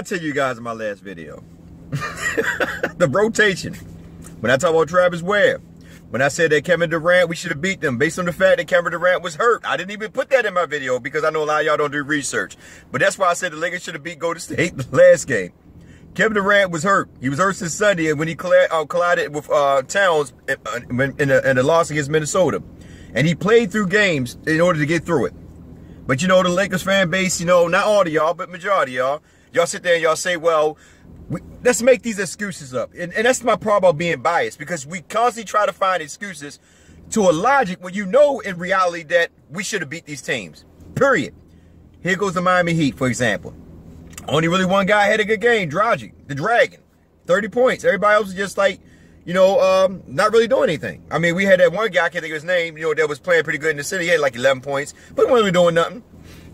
I tell you guys in my last video? The rotation. When I talk about Travis Webb, when I said that Kevin Durant, we should have beat them based on the fact that Kevin Durant was hurt. I didn't even put that in my video because I know a lot of y'all don't do research. But that's why I said the Lakers should have beat Golden State the last game. Kevin Durant was hurt. He was hurt since Sunday, and when he collided with Towns in the loss against Minnesota. And he played through games in order to get through it. But you know, the Lakers fan base, you know, not all of y'all, but majority of y'all sit there and y'all say, well, let's make these excuses up. And that's my problem about being biased, because we constantly try to find excuses to a logic when you know in reality that we should have beat these teams. Period. Here goes the Miami Heat, for example. Only really one guy had a good game, Dragic, the Dragon. 30 points. Everybody else was just like, you know, not really doing anything. I mean, we had that one guy, I can't think of his name, you know, that was playing pretty good in the city. He had like 11 points, but he wasn't really doing nothing.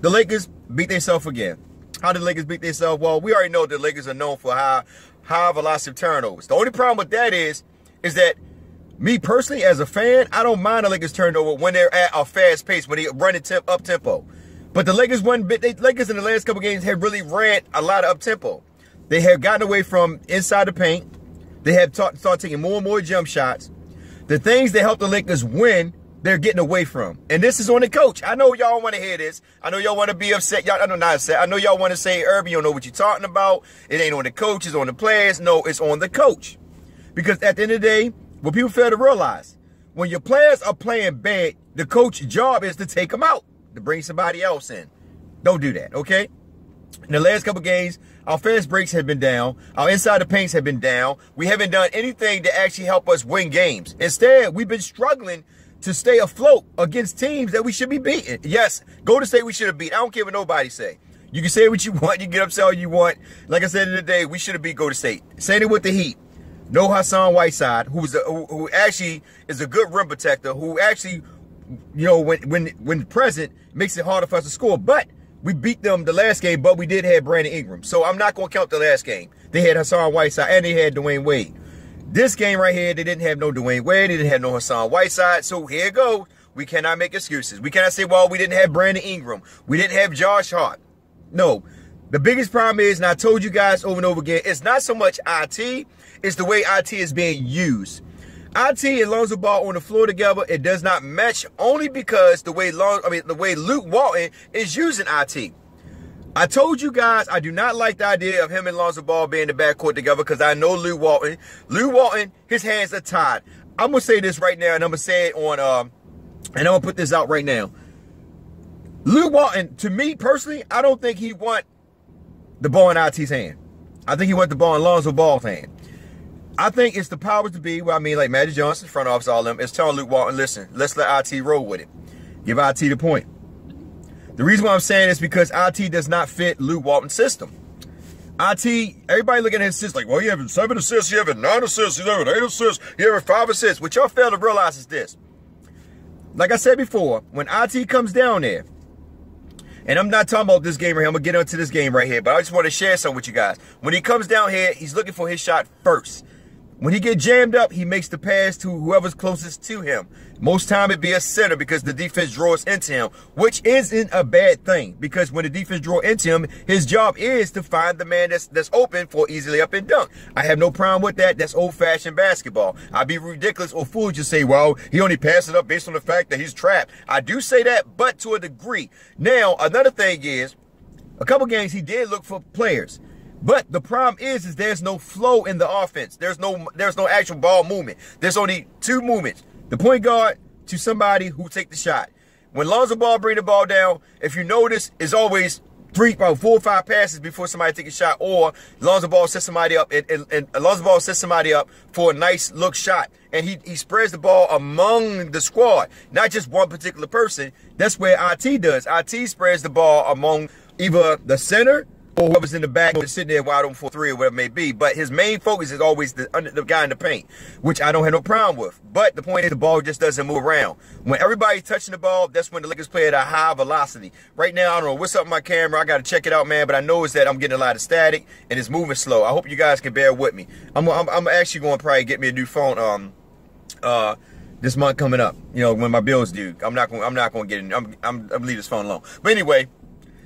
The Lakers beat themselves again. How did the Lakers beat themselves? Well, we already know the Lakers are known for high velocity turnovers. The only problem with that is that me personally as a fan, I don't mind the Lakers turnover when they're at a fast pace, when they run it up tempo. But the Lakers Lakers in the last couple games have really ran a lot of up tempo. They have gotten away from inside the paint. They have started taking more and more jump shots. The things that help the Lakers win, they're getting away from. And this is on the coach. I know y'all want to hear this. I know y'all want to be upset. Y'all, I know not upset. I know y'all want to say, Irby, you don't know what you're talking about. It ain't on the coach. It's on the players. No, it's on the coach. Because at the end of the day, what people fail to realize, when your players are playing bad, the coach's job is to take them out, to bring somebody else in. Don't do that, okay? In the last couple games, our fast breaks have been down. Our inside the paints have been down. We haven't done anything to actually help us win games. Instead, we've been struggling to stay afloat against teams that we should be beating. Yes, Golden State we should have beat. I don't care what nobody say. You can say what you want. You can get upset all you want. Like I said in the day, we should have beat Golden State. Same thing with the Heat. No Hassan Whiteside, who actually is a good rim protector, who actually, you know, when present, makes it harder for us to score. But we beat them the last game, but we did have Brandon Ingram. So I'm not going to count the last game. They had Hassan Whiteside and they had Dwayne Wade. This game right here, they didn't have no Dwayne Wade. They didn't have no Hassan Whiteside. So here it goes. We cannot make excuses. We cannot say, well, we didn't have Brandon Ingram. We didn't have Josh Hart. No. The biggest problem is, and I told you guys over and over again, it's not so much IT, it's the way IT is being used. IT and Lonzo Ball on the floor together, it does not match only because the way Luke Walton is using IT. I told you guys I do not like the idea of him and Lonzo Ball being in the backcourt together because I know Luke Walton. Luke Walton, his hands are tied. I'm going to say this right now, and I'm going to say it on, and I'm going to put this out right now. Luke Walton, to me personally, I don't think he want the ball in IT's hand. I think he want the ball in Lonzo Ball's hand. I think it's the powers to be, well, I mean, like Magic Johnson, front office, all them, is telling Luke Walton, listen, let's let IT roll with it. Give IT the point. The reason why I'm saying this is because IT does not fit Luke Walton's system. IT, everybody looking at his assists like, well, you have 7 assists, you have 9 assists, you have 8 assists, you have 5 assists. What y'all fail to realize is this. Like I said before, when IT comes down there, and I'm not talking about this game right here, I'm going to get into this game right here, but I just want to share something with you guys. When he comes down here, he's looking for his shot first. When he get jammed up, he makes the pass to whoever's closest to him. Most time it be a center because the defense draws into him, which isn't a bad thing because when the defense draw into him, his job is to find the man that's open for easily up and dunk. I have no problem with that. That's old-fashioned basketball. I'd be ridiculous or foolish to say, well, he only passed it up based on the fact that he's trapped. I do say that, but to a degree. Now, another thing is, a couple games he did look for players. But the problem is there's no flow in the offense. There's no actual ball movement. There's only 2 movements. The point guard to somebody who take the shot. When Lonzo Ball bring the ball down, if you notice, it's always 4 or 5 passes before somebody take a shot, or Lonzo Ball sets somebody up and Lonzo Ball sets somebody up for a nice look shot. And he spreads the ball among the squad, not just one particular person. That's where IT does. IT spreads the ball among either the center or whoever's in the back sitting there wide open for 3 or whatever it may be. But his main focus is always the guy in the paint, which I don't have no problem with. But the point is the ball just doesn't move around. When everybody's touching the ball, that's when the Lakers play at a high velocity. Right now, I don't know what's up with my camera. I got to check it out, man. But I know is that I'm getting a lot of static and it's moving slow. I hope you guys can bear with me. I'm actually going to probably get me a new phone this month coming up. You know, when my bills due. I'm not going to get it. I'm leave this phone alone. But anyway,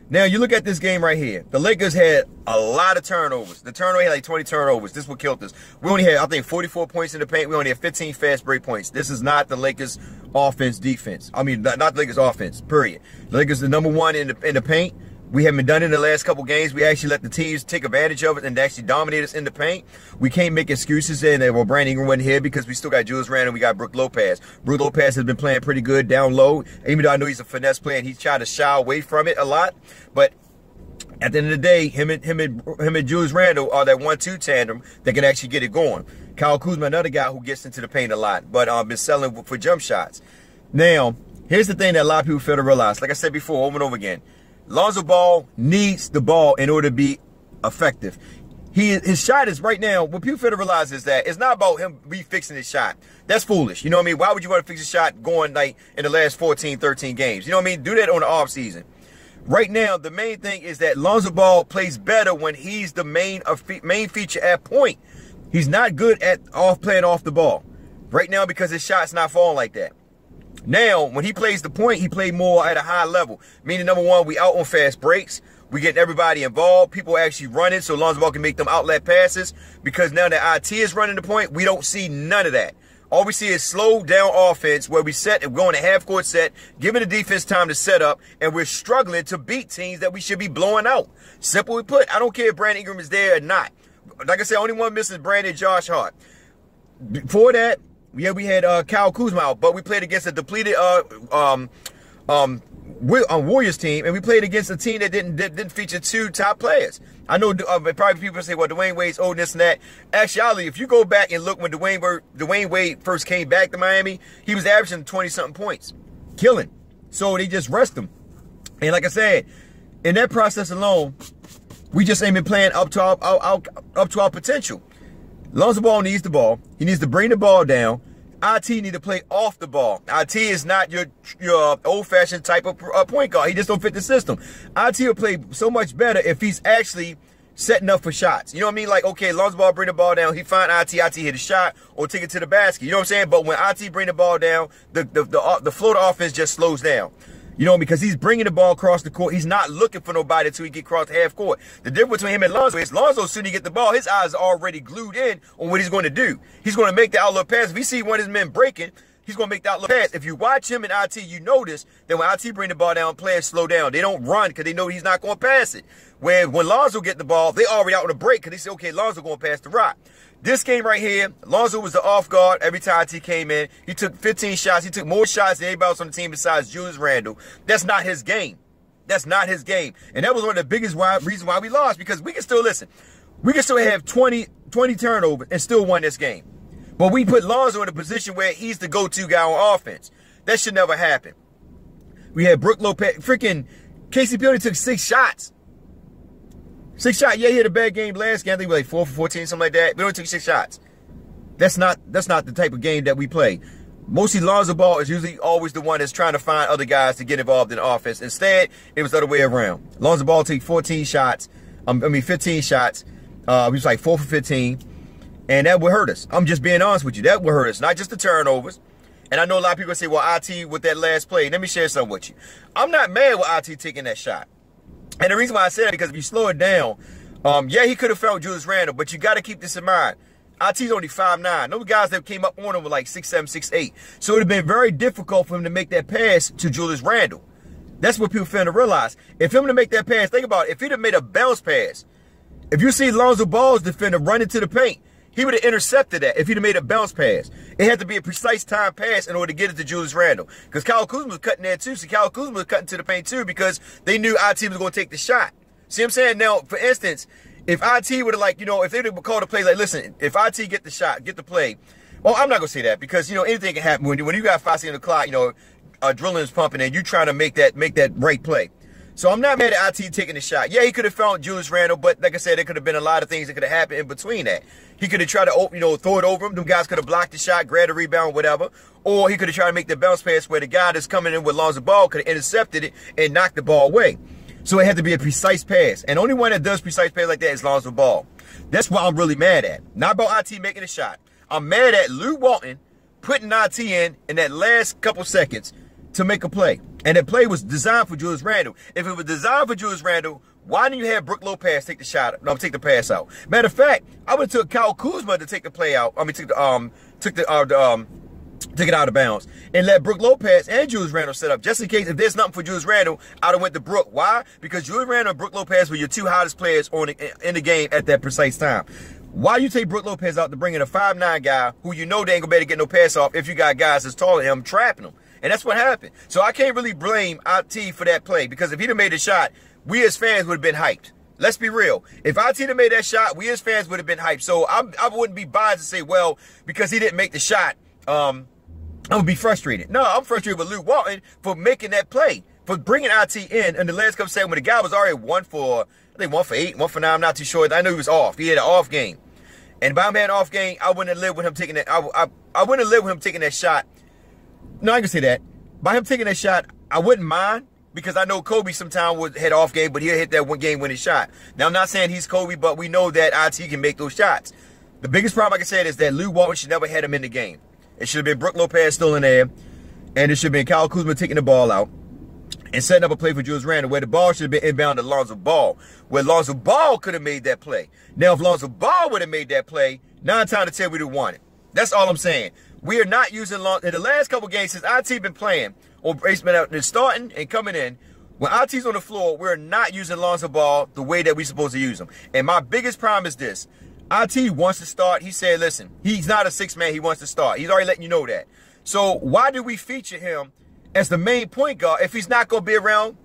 Now, you look at this game right here. The Lakers had a lot of turnovers. The turnover had like 20 turnovers. This is what killed us. We only had, I think, 44 points in the paint. We only had 15 fast break points. This is not the Lakers offense, defense. I mean, not the Lakers offense, period. The Lakers are number one in the paint. We haven't done it in the last couple games. We actually let the teams take advantage of it and actually dominate us in the paint. We can't make excuses saying that, well, Brandon Ingram wasn't here because we still got Julius Randle and we got Brook Lopez. Brook Lopez has been playing pretty good down low. Even though I know he's a finesse player and he's trying to shy away from it a lot. But at the end of the day, him and Julius Randle are that 1-2 tandem that can actually get it going. Kyle Kuzma, another guy who gets into the paint a lot, but been selling for jump shots. Now, here's the thing that a lot of people fail to realize. Like I said before, over and over again, Lonzo Ball needs the ball in order to be effective. His shot is right now, what people fail to realize is that it's not about him refixing his shot. That's foolish. You know what I mean? Why would you want to fix a shot going like in the last 14, 13 games? You know what I mean? Do that on the off season. Right now, the main thing is that Lonzo Ball plays better when he's the main feature at point. He's not good at playing off the ball right now because his shot's not falling like that. Now, when he plays the point, he plays more at a high level. Meaning, number one, we out on fast breaks. We getting everybody involved. People actually running so Lonzo Ball can make them outlet passes. Because now that IT is running the point, we don't see none of that. All we see is slow down offense where we set and go in a half-court set, giving the defense time to set up, and we're struggling to beat teams that we should be blowing out. Simply put, I don't care if Brandon Ingram is there or not. Like I said, only one missing is Brandon and Josh Hart. Before that, yeah, we had Kyle Kuzma out, but we played against a depleted Warriors team, and we played against a team that didn't feature two top players. I know probably people say, well, Dwayne Wade's old, this and that. Actually, if you go back and look when Dwayne Wade first came back to Miami, he was averaging 20-something points, killing. So they just rest him. And like I said, in that process alone, we just ain't been playing up to our potential. Lonzo Ball needs the ball. He needs to bring the ball down. IT need to play off the ball. IT is not your old-fashioned type of point guard. He just don't fit the system. IT will play so much better if he's actually setting up for shots. You know what I mean? Like, okay, Lonzo Ball bring the ball down. He find IT hit a shot or take it to the basket. You know what I'm saying? But when IT bring the ball down, the floater offense just slows down. You know, because he's bringing the ball across the court. He's not looking for nobody until he get across the half court. The difference between him and Lonzo is Lonzo, as soon as he get the ball, his eyes are already glued in on what he's going to do. He's going to make the outlet pass. If he see one of his men breaking, he's going to make the outlet pass. If you watch him and IT, you notice that when IT bring the ball down, players slow down. They don't run because they know he's not going to pass it. When Lonzo get the ball, they already out on the break because they say, okay, Lonzo going to pass the rock. This game right here, Lonzo was the off guard every time IT came in. He took 15 shots. He took more shots than anybody else on the team besides Julius Randle. That's not his game. That's not his game. And that was one of the biggest reasons why we lost, because we can still, listen, we can still have 20 turnovers and still win this game. But we put Lonzo in a position where he's the go-to guy on offense. That should never happen. We had Brook Lopez. Freaking KCP only took 6 shots. 6 shots. Yeah, he had a bad game last game. I think we were like 4 for 14, something like that. We only took 6 shots. That's not the type of game that we play. Mostly Lonzo Ball is usually always the one that's trying to find other guys to get involved in offense. Instead, it was the other way around. Lonzo Ball took 15 shots. We was like 4 for 15. And that would hurt us. I'm just being honest with you. That would hurt us. Not just the turnovers. And I know a lot of people say, well, IT with that last play. Let me share something with you. I'm not mad with IT taking that shot. And the reason why I said that, because if you slow it down, yeah, he could have found Julius Randle, but you got to keep this in mind. IT's only 5'9". Those guys that came up on him were like 6'7", 6'8". So it would have been very difficult for him to make that pass to Julius Randle. That's what people fail to realize. If him to make that pass, think about it. If he'd have made a bounce pass, if you see Lonzo Ball's defender run into the paint, he would have intercepted that if he'd have made a bounce pass. It had to be a precise time pass in order to get it to Julius Randle. Because Kyle Kuzma was cutting there too. So Kyle Kuzma was cutting to the paint too because they knew IT was going to take the shot. See what I'm saying? Now, for instance, if IT would have, like, you know, if they would have called a play, like, listen, if IT get the shot, get the play. Well, I'm not going to say that because, you know, anything can happen. When you got 5 seconds on the clock, you know, adrenaline is pumping and you're trying to make that right play. So I'm not mad at IT taking the shot. Yeah, he could have found Julius Randle, but like I said, there could have been a lot of things that could have happened in between that. He could have tried to, you know, throw it over him. Them guys could have blocked the shot, grabbed a rebound, whatever. Or he could have tried to make the bounce pass where the guy that's coming in with Lonzo Ball could have intercepted it and knocked the ball away. So it had to be a precise pass. And the only one that does precise pass like that is Lonzo Ball. That's what I'm really mad at. Not about IT making a shot. I'm mad at Lou Walton putting IT in that last couple seconds to make a play. And that play was designed for Julius Randle. If it was designed for Julius Randle, why didn't you have Brook Lopez take the shot? No, take the pass out. Matter of fact, I would have took Kyle Kuzma to take the play out. I mean, took it out of bounds and let Brook Lopez and Julius Randle set up just in case if there's nothing for Julius Randle, I'd have went to Brook. Why? Because Julius Randle and Brook Lopez were your two hottest players in the game at that precise time. Why you take Brook Lopez out to bring in a 5'9" guy who you know they ain't gonna be able to get no pass off if you got guys that's taller than him trapping him? And that's what happened. So I can't really blame IT for that play because if he'd have made the shot, we as fans would have been hyped. Let's be real. If IT had made that shot, we as fans would have been hyped. So I wouldn't be biased to say, well, because he didn't make the shot, I would be frustrated. No, I'm frustrated with Luke Walton for making that play, for bringing IT in the last couple seconds when the guy was already 1 for 8, 1 for 9. I'm not too sure. I know he was off. He had an off game. And if I had an off game, I wouldn't have lived with him taking that. I wouldn't have lived with him taking that shot. No, I can say that. By him taking that shot, I wouldn't mind because I know Kobe sometimes would hit off game, but he'll hit that one game winning shot. Now, I'm not saying he's Kobe, but we know that IT can make those shots. The biggest problem, like I said, is that Luke Walton should never had him in the game. It should have been Brook Lopez still in there, and it should have been Kyle Kuzma taking the ball out and setting up a play for Julius Randle where the ball should have been inbound to Lonzo Ball, where Lonzo Ball could have made that play. Now, if Lonzo Ball would have made that play, 9 times out of 10 we'd have won it. That's all I'm saying. We are not using in the last couple games since IT been playing, or basement out and starting and coming in. When IT's on the floor, we're not using Lonzo Ball the way that we're supposed to use him. And my biggest problem is this. IT wants to start. He said, listen, he's not a 6-man. He wants to start. He's already letting you know that. So why do we feature him as the main point guard if he's not going to be around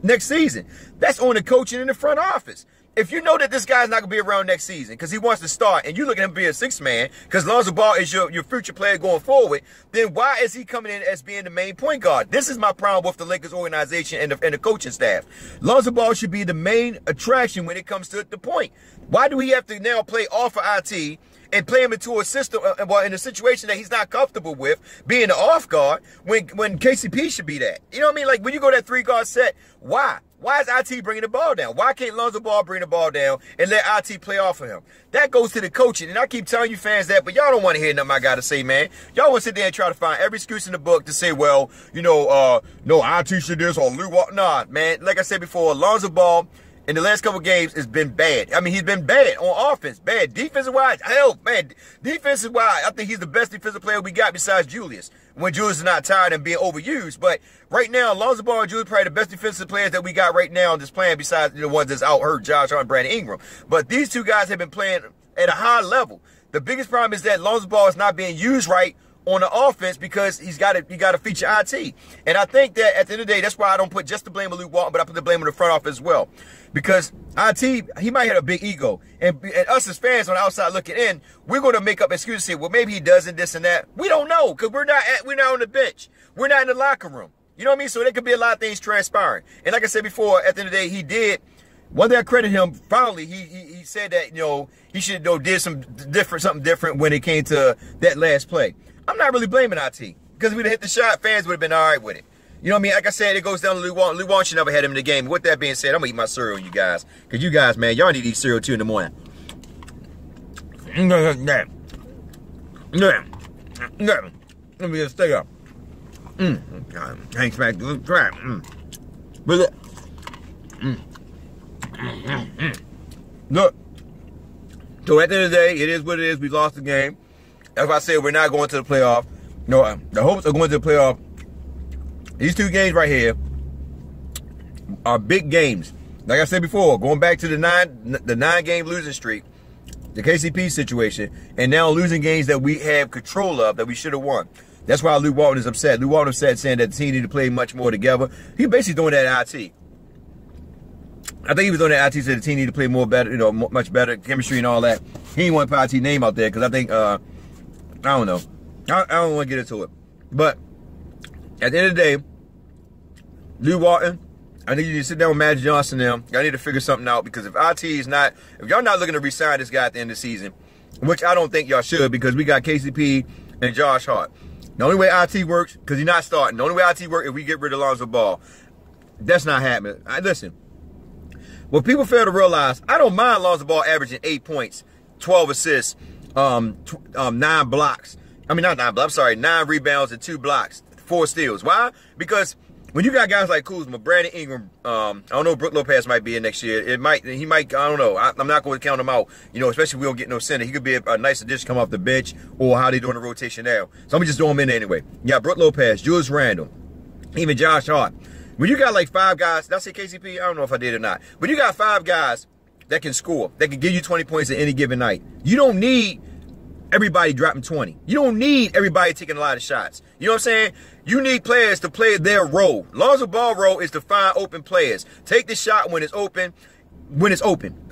next season? That's on the coaching in the front office. If you know that this guy's not going to be around next season because he wants to start and you look at him being a 6-man because Lonzo Ball is your future player going forward, then why is he coming in as being the main point guard? This is my problem with the Lakers organization and the coaching staff. Lonzo Ball should be the main attraction when it comes to the point. Why do we have to now play off of IT and play him into a system, well, in a situation that he's not comfortable with, being the off guard, when KCP should be that? You know what I mean? Like, when you go that 3-guard set, why? Why is IT bringing the ball down? Why can't Lonzo Ball bring the ball down and let IT play off of him? That goes to the coaching. And I keep telling you fans that, but y'all don't want to hear nothing I got to say, man. Y'all want to sit there and try to find every excuse in the book to say, well, you know, no, IT should this or Lou Walton. Nah, man. Like I said before, Lonzo Ball in the last couple games has been bad. I mean, he's been bad on offense. Bad. Defensive-wise, hell, man. Defensive-wise, I think he's the best defensive player we got besides Julius, when Julius is not tired and being overused. But right now, Lonzo Ball and Julius probably the best defensive players that we got right now on this plan besides the ones that's out hurt, Josh Hart and Brandon Ingram. But these two guys have been playing at a high level. The biggest problem is that Lonzo Ball is not being used right on the offense because he got to feature IT. And I think that at the end of the day, that's why I don't put just the blame on Luke Walton, but I put the blame on the front office as well. Because IT, he might have a big ego. And us as fans on the outside looking in, we're going to make up excuses and say, well, maybe he doesn't, this and that. We don't know because we're not on the bench. We're not in the locker room. You know what I mean? So there could be a lot of things transpiring. And like I said before, at the end of the day, he did. One thing I credit him, finally, he said that, you know, he should did something different when it came to that last play. I'm not really blaming IT because if we'd have hit the shot, fans would have been all right with it. You know what I mean? Like I said, it goes down to Luke Walton. Luke Walton should never had him in the game. With that being said, I'm going to eat my cereal, you guys. Because you guys, man, y'all need to eat cereal too in the morning. Let me just stay up. Thanks, man. Good crap. Look. So at the end of the day, it is what it is. We lost the game. That's why I said we're not going to the playoff. No, the hopes are going to the playoff. These two games right here are big games. Like I said before, going back to the nine-game losing streak, the KCP situation, and now losing games that we have control of that we should have won. That's why Luke Walton is upset. Luke Walton is upset saying that the team need to play much more together. He basically doing that at IT. I think he was doing that at IT, said the team need to play more better, you know, much better chemistry and all that. He didn't want to put IT name out there because I think, I don't know. I don't want to get into it. But at the end of the day, Luke Walton, I think you need to sit down with Magic Johnson now. Y'all need to figure something out because if IT is not, if y'all not looking to re-sign this guy at the end of the season, which I don't think y'all should because we got KCP and Josh Hart. The only way IT works, because he's not starting, the only way IT works if we get rid of Lonzo Ball. That's not happening. Listen, what people fail to realize, I don't mind Lonzo Ball averaging 8 points, 12 assists, 9 blocks. I mean, not 9 blocks, I'm sorry, 9 rebounds and 2 blocks, 4 steals. Why? Because when you got guys like Kuzma, Brandon Ingram, I don't know, Brook Lopez might be in next year. He might, I don't know. I'm not going to count him out, you know, especially if we don't get no center. He could be a nice addition come off the bench, or how they doing the rotation now. So I'm just throw him in anyway. You got Brook Lopez, Julius Randle, even Josh Hart. When you got like 5 guys, did I say KCP? I don't know if I did or not. But you got 5 guys that can score, that can give you 20 points at any given night. You don't need everybody dropping 20. You don't need everybody taking a lot of shots. You know what I'm saying? You need players to play their role. Lonzo Ball role is to find open players. Take the shot when it's open,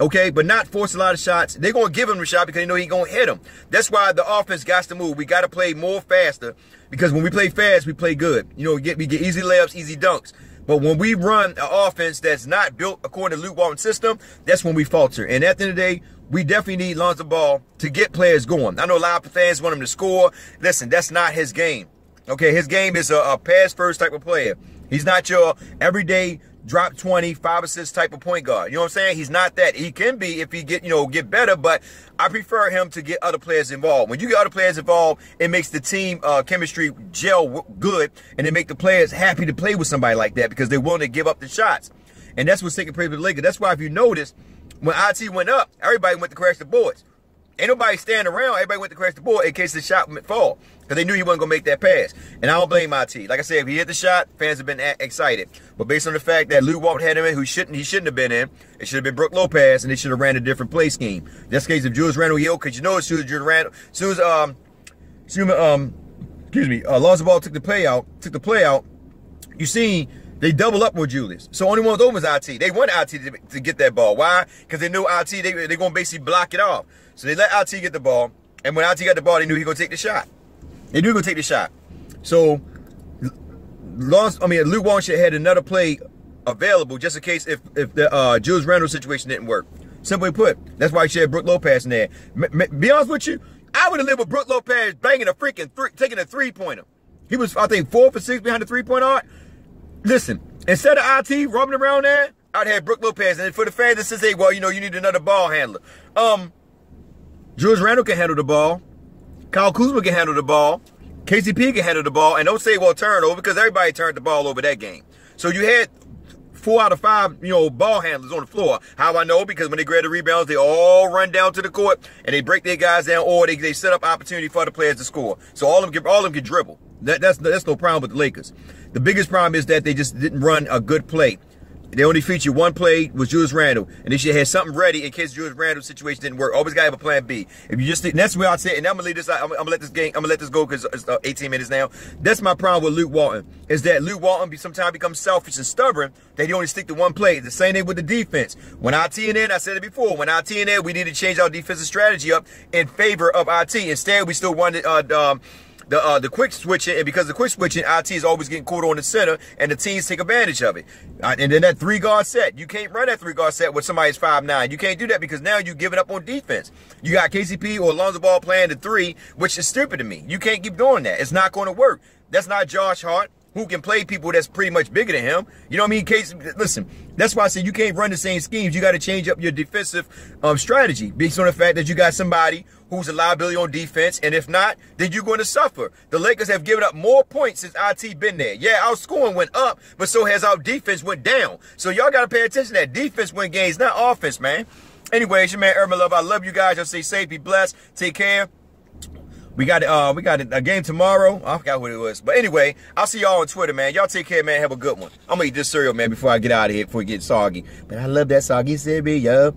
okay? But not force a lot of shots. They're going to give him the shot because they know he's going to hit them. That's why the offense got to move. We got to play more faster, because when we play fast, we play good. You know, we get easy layups, easy dunks. But when we run an offense that's not built according to Luke Walton's system, that's when we falter. And at the end of the day, we definitely need Lonzo Ball to get players going. I know a lot of fans want him to score. Listen, that's not his game. Okay, his game is a pass-first type of player. He's not your everyday drop 20, 5 assists type of point guard. You know what I'm saying? He's not that. He can be if he get better, but I prefer him to get other players involved. When you get other players involved, it makes the team chemistry gel good, and it make the players happy to play with somebody like that because they're willing to give up the shots. And that's what's taking place with the Lakers. That's why if you notice, when IT went up, everybody went to crash the boards. Ain't nobody standing around. Everybody went to crash the board in case the shot would fall, because they knew he wasn't going to make that pass. And I don't blame IT. Like I said, if he hit the shot, fans have been excited. But based on the fact that Luke Walton had him in, he shouldn't have been in, it should have been Brook Lopez, and they should have ran a different play scheme. That's the case of Julius Randle Hill, because you know as soon as Julius Randle, Lonzo Ball took the play out, you see they double up with Julius. So only one was open was IT. They wanted IT to get that ball. Why? Because they knew IT, they're going to basically block it off. So they let IT get the ball. And when IT got the ball, they knew he was going to take the shot. They knew he was going to take the shot. So Luke Walton should have had another play available just in case if the Julius Randle situation didn't work. Simply put, that's why he should have Brook Lopez in there. Be honest with you, I would have lived with Brook Lopez banging taking a three-pointer. He was, I think, 4 for 6 behind the three-point arc. Listen, instead of IT roaming around there, I'd have Brook Lopez. And for the fans that say, well, you know, you need another ball handler. Julius Randle can handle the ball. Kyle Kuzma can handle the ball. KCP can handle the ball. And don't say, well, turnover, because everybody turned the ball over that game. So you had 4 out of 5, ball handlers on the floor. How I know? Because when they grab the rebounds, they all run down to the court and they break their guys down, or they set up opportunity for the players to score. So all of them can dribble. That's no problem with the Lakers. The biggest problem is that they just didn't run a good play. They only featured one play was Julius Randle, and they should have something ready in case Julius Randle's situation didn't work. Always gotta have a plan B. If you just, and that's where I say, and I'm gonna leave this. I'm gonna let this go because it's 18 minutes now. That's my problem with Luke Walton, is that Luke Walton sometimes becomes selfish and stubborn. That he only stick to one play. The same thing with the defense. When IT in there, I said it before. When IT in there, we need to change our defensive strategy up in favor of IT. Instead, we still wanted the quick switching, and because the quick switching, IT is always getting caught on the center, and the teams take advantage of it. And then that 3-guard set, you can't run that 3-guard set with somebody's 5'9". You can't do that because now you're giving up on defense. You got KCP or Lonzo Ball playing the 3, which is stupid to me. You can't keep doing that. It's not going to work. That's not Josh Hart, who can play people that's pretty much bigger than him. You know what I mean? Listen, that's why I said you can't run the same schemes. You got to change up your defensive strategy based on the fact that you got somebody who's a liability on defense, and if not, then you're going to suffer. The Lakers have given up more points since IT been there. Yeah, our scoring went up, but so has our defense went down. So y'all got to pay attention to that. Defense win games, not offense, man. Anyway, it's your man Urban Love. I love you guys. Y'all stay safe, be blessed, take care. We got a game tomorrow. I forgot what it was. But anyway, I'll see y'all on Twitter, man. Y'all take care, man. Have a good one. I'm going to eat this cereal, man, before I get out of here, before it gets soggy. But I love that soggy cereal.